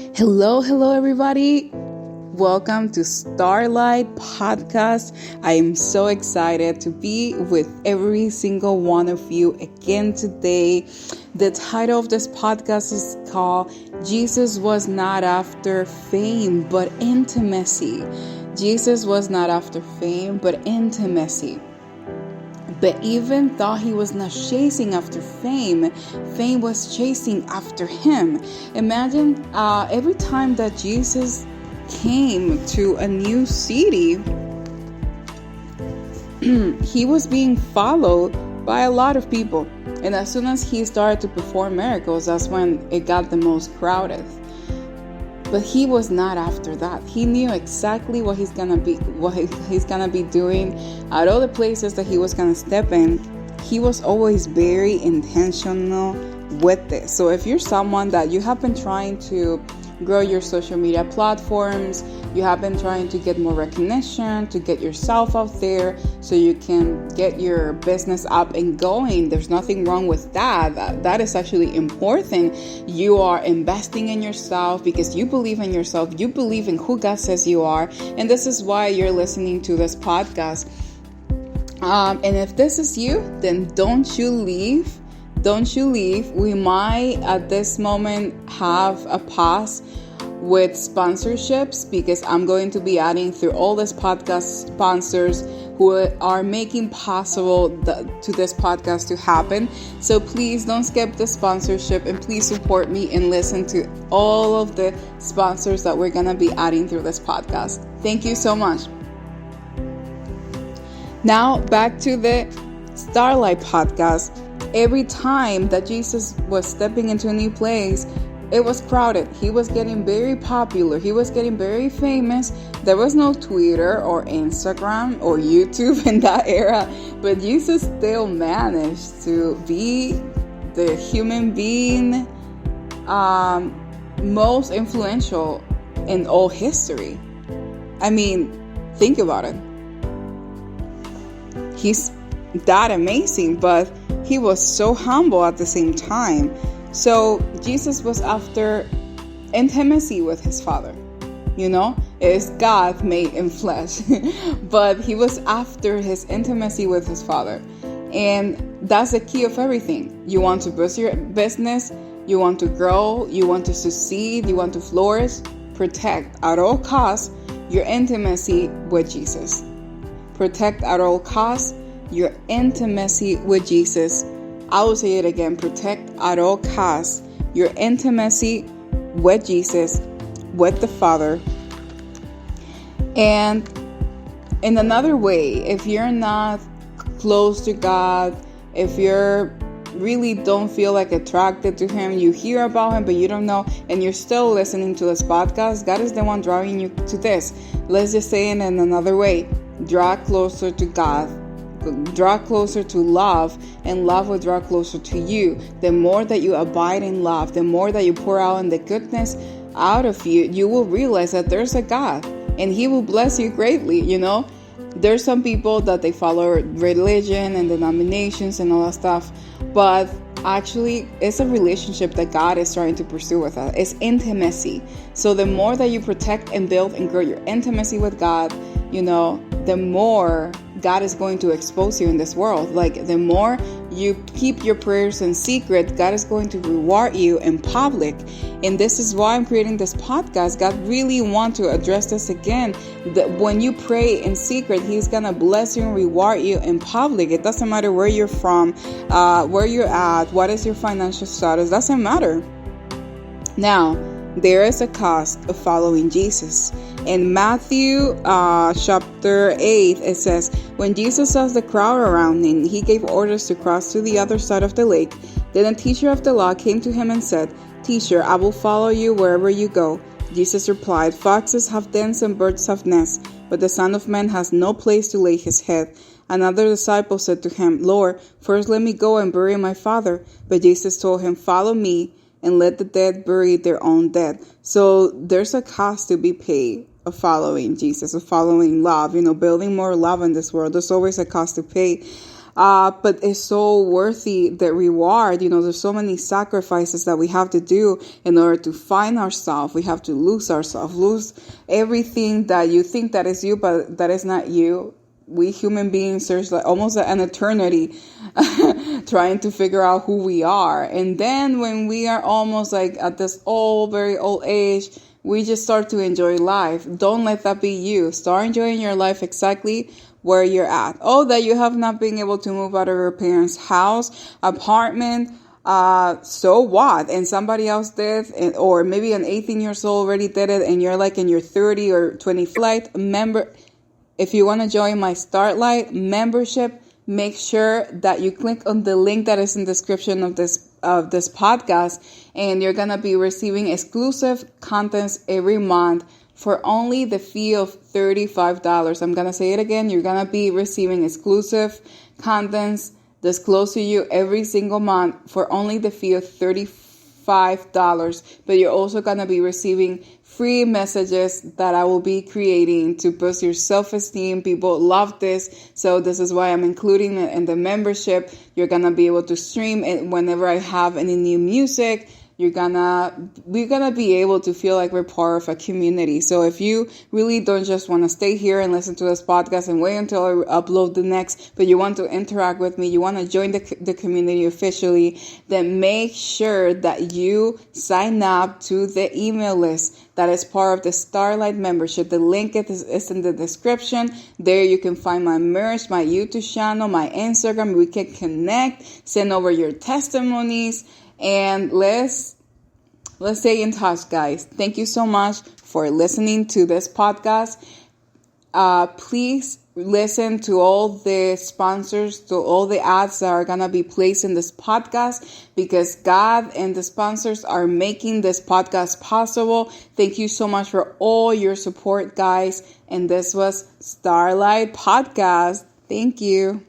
Hello, everybody. Welcome to Starlight Podcast. I am so excited to be with every single one of you again today. The title of this podcast is called Jesus Was Not After Fame, but Intimacy. Jesus was not after fame, but intimacy. But even though he was not chasing after fame, fame was chasing after him. Imagine every time that Jesus came to a new city, he was being followed by a lot of people. And as soon as he started to perform miracles, that's when it got the most crowded. But he was not after that. He knew exactly what he's gonna be doing at all the places that he was gonna step in. He was always very intentional with this. So if you're someone that you have been trying to grow your social media platforms, you have been trying to get more recognition, to get yourself out there so you can get your business up and going, there's nothing wrong with that. That is actually important. You are investing in yourself because you believe in yourself, you believe in who God says you are, and this is why you're listening to this podcast. And if this is you, then don't you leave. We might at this moment have a pause with sponsorships because I'm going to be adding through all this podcast sponsors who are making possible to this podcast to happen. So please don't skip the sponsorship and please support me and listen to all of the sponsors that we're going to be adding through this podcast. Thank you so much. Now back to the Starlight Podcast. Every time that Jesus was stepping into a new place, it was crowded. He was getting very popular. He was getting very famous. There was no Twitter or Instagram or YouTube in that era, but Jesus still managed to be the human being most influential in all history. I mean, think about it. He's that amazing, but he was so humble at the same time. So Jesus was after intimacy with his Father. It's God made in flesh, but he was after his intimacy with his Father. And that's the key of everything. You want to boost your business, you want to grow, you want to succeed, you want to flourish, protect at all costs your intimacy with Jesus. Protect at all costs your intimacy with Jesus. I will say it again. Protect at all costs your intimacy with Jesus, with the Father. And in another way, if you're not close to God, if you're really don't feel like attracted to him, you hear about him but you don't know, and you're still listening to this podcast, God is the one drawing you to this. Let's just say it in another way. Draw closer to God. Draw closer to love, and love will draw closer to you. The more that you abide in love, the more that you pour out in the goodness out of you, you will realize that there's a God and he will bless you greatly. There's some people that they follow religion and denominations and all that stuff, but actually it's a relationship that God is trying to pursue with us. It's intimacy. So the more that you protect and build and grow your intimacy with God, the more God is going to expose you in this world. Like the more you keep your prayers in secret, God is going to reward you in public. And this is why I'm creating this podcast. God really wants to address this again. That when you pray in secret, he's going to bless you and reward you in public. It doesn't matter where you're from, where you're at, what is your financial status. Doesn't matter. Now, there is a cost of following Jesus. In Matthew chapter 8, it says, when Jesus saw the crowd around him, he gave orders to cross to the other side of the lake. Then a teacher of the law came to him and said, Teacher, I will follow you wherever you go. Jesus replied, Foxes have dens and birds have nests, but the Son of Man has no place to lay his head. Another disciple said to him, Lord, first let me go and bury my father. But Jesus told him, Follow me, and let the dead bury their own dead. So there's a cost to be paid of following Jesus, of following love, building more love in this world. There's always a cost to pay. But it's so worthy the reward. There's so many sacrifices that we have to do in order to find ourselves. We have to lose ourselves, lose everything that you think that is you, but that is not you. We human beings search like almost an eternity trying to figure out who we are. And then when we are almost like at this very old age, we just start to enjoy life. Don't let that be you. Start enjoying your life exactly where you're at. Oh, that you have not been able to move out of your parents' house, apartment, so what? And somebody else did, or maybe an 18 years old already did it, and you're like in your 30 or 20 flight. If you want to join my Starlight membership, make sure that you click on the link that is in the description of this podcast, and you're going to be receiving exclusive contents every month for only the fee of $35. I'm going to say it again. You're going to be receiving exclusive contents disclosed to you every single month for only the fee of $35. But you're also going to be receiving free messages that I will be creating to boost your self-esteem. People love this, so this is why I'm including it in the membership. You're going to be able to stream it whenever I have any new music. We're gonna be able to feel like we're part of a community. So if you really don't just want to stay here and listen to this podcast and wait until I upload the next, but you want to interact with me, you want to join the community officially, then make sure that you sign up to the email list that is part of the Starlight membership. The link is in the description. There you can find my merch, my YouTube channel, my Instagram. We can connect, send over your testimonies. And let's stay in touch, guys. Thank you so much for listening to this podcast. Please listen to all the sponsors, to all the ads that are going to be placed in this podcast, because God and the sponsors are making this podcast possible. Thank you so much for all your support, guys. And this was Starlight Podcast. Thank you.